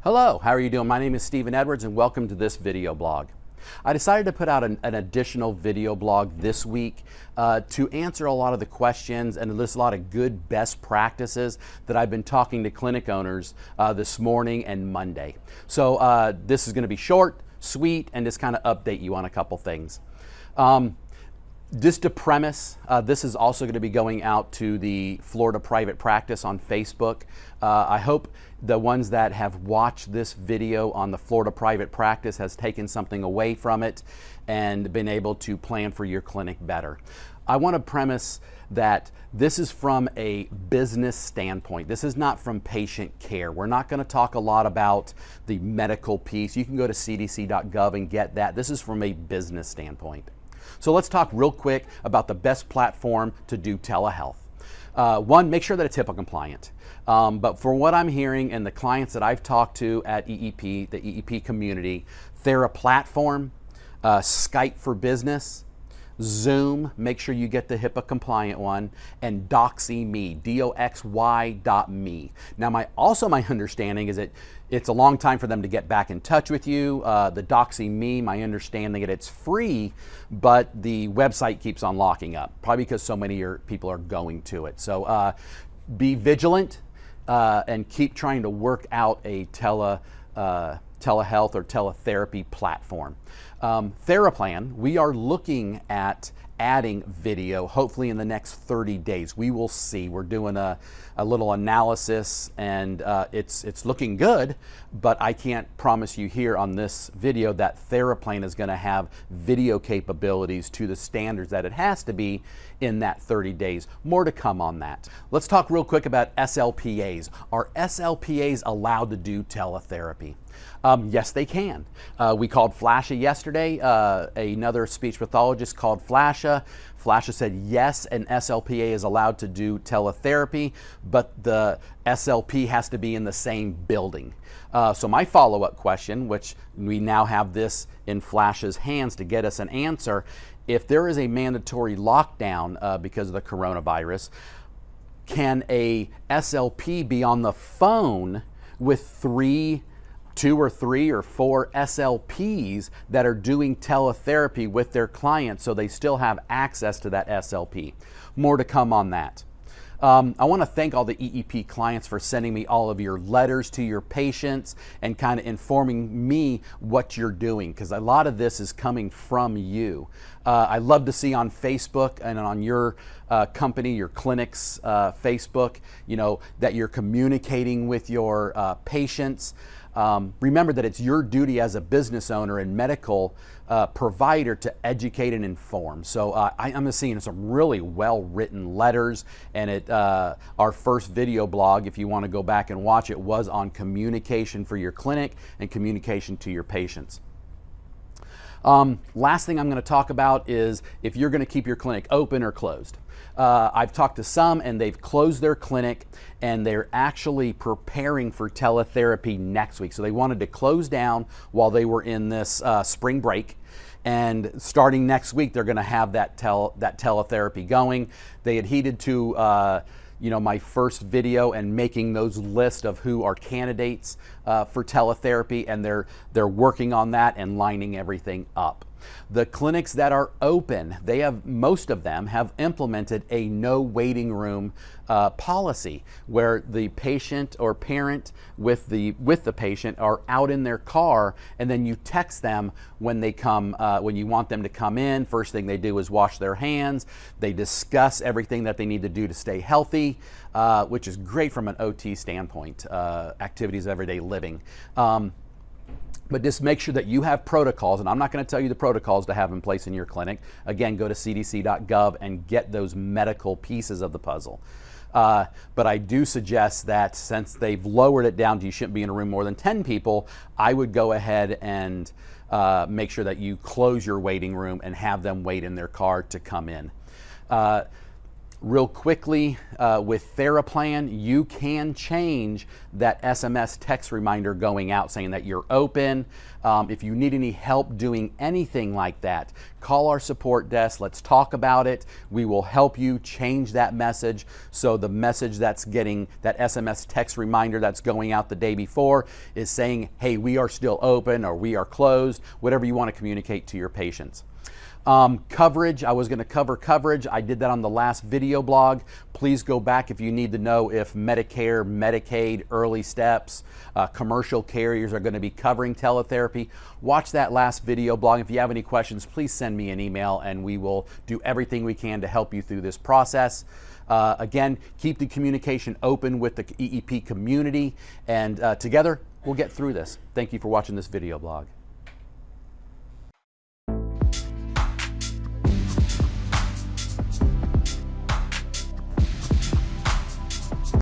Hello, how are you doing? My name is Stephen Edwards and welcome to this video blog. I decided to put out an additional video blog this week to answer a lot of the questions and list a lot of good best practices that I've been talking to clinic owners this morning and Monday. So this is going to be short, sweet, and just kind of update you on a couple things. Just to premise, this is also going to be going out to the Florida Private Practice on Facebook. I hope the ones that have watched this video on the Florida Private Practice has taken something away from it and been able to plan for your clinic better. I want to premise that this is from a business standpoint. This is not from patient care. We're not going to talk a lot about the medical piece. You can go to cdc.gov and get that. This is from a business standpoint. So let's talk real quick about the best platform to do telehealth. One, make sure that it's HIPAA compliant. But for what I'm hearing and the clients that I've talked to at EEP, the EEP community, Teletherapy Platform, Skype for Business, Zoom, make sure you get the HIPAA compliant one, and Doxy.me, DOXY.me. Now my understanding is that it's a long time for them to get back in touch with you. The Doxy.me, my understanding is it's free, but the website keeps on locking up, probably because so many people are going to it. So be vigilant and keep trying to work out a telehealth or teletherapy platform. Theraplan, we are looking at adding video hopefully in the next 30 days. We will see. We're doing a little analysis and it's looking good, but I can't promise you here on this video that Theraplan is going to have video capabilities to the standards that it has to be in that 30 days. More to come on that. Let's talk real quick about SLPAs. Are SLPAs allowed to do teletherapy? Yes, they can. We called Flasha yesterday. Another speech pathologist called Flasha. Flasha said yes, an SLPA is allowed to do teletherapy, but the SLP has to be in the same building. So my follow-up question, which we now have this in Flasha's hands to get us an answer, if there is a mandatory lockdown because of the coronavirus, can a SLP be on the phone with two or three or four SLPs that are doing teletherapy with their clients so they still have access to that SLP? More to come on that. I want to thank all the EEP clients for sending me all of your letters to your patients and kind of informing me what you're doing, because a lot of this is coming from you. I love to see on Facebook and on your company, your clinic's Facebook, that you're communicating with your patients. Remember that it's your duty as a business owner and medical provider to educate and inform. So I'm seeing some really well-written letters, and our first video blog, if you want to go back and watch it, was on communication for your clinic and communication to your patients. Last thing I'm going to talk about is if you're going to keep your clinic open or closed. I've talked to some and they've closed their clinic and they're actually preparing for teletherapy next week. So they wanted to close down while they were in this spring break. And starting next week, they're going to have that teletherapy going. They adhered to my first video and making those lists of who are candidates for teletherapy, and they're working on that and lining everything up. The clinics that are open, most of them have implemented a no waiting room policy where the patient or parent with the patient are out in their car, and then you text them when they come, when you want them to come in. First thing they do is wash their hands. They discuss everything that they need to do to stay healthy, which is great from an OT standpoint, activities of everyday living. But just make sure that you have protocols, and I'm not going to tell you the protocols to have in place in your clinic. Again, go to cdc.gov and get those medical pieces of the puzzle. But I do suggest that since they've lowered it down to you shouldn't be in a room more than 10 people, I would go ahead and make sure that you close your waiting room and have them wait in their car to come in. Real quickly, with Theraplan, you can change that SMS text reminder going out saying that you're open. If you need any help doing anything like that, call our support desk. Let's talk about it. We will help you change that message so the message that's getting that SMS text reminder that's going out the day before is saying, hey, we are still open or we are closed, whatever you want to communicate to your patients. Coverage, I was going to cover coverage. I did that on the last video blog. Please go back if you need to know if Medicare, Medicaid, early steps, commercial carriers are going to be covering teletherapy. Watch that last video blog. If you have any questions, please send me an email and we will do everything we can to help you through this process. Again, keep the communication open with the EEP community, and together we'll get through this. Thank you for watching this video blog.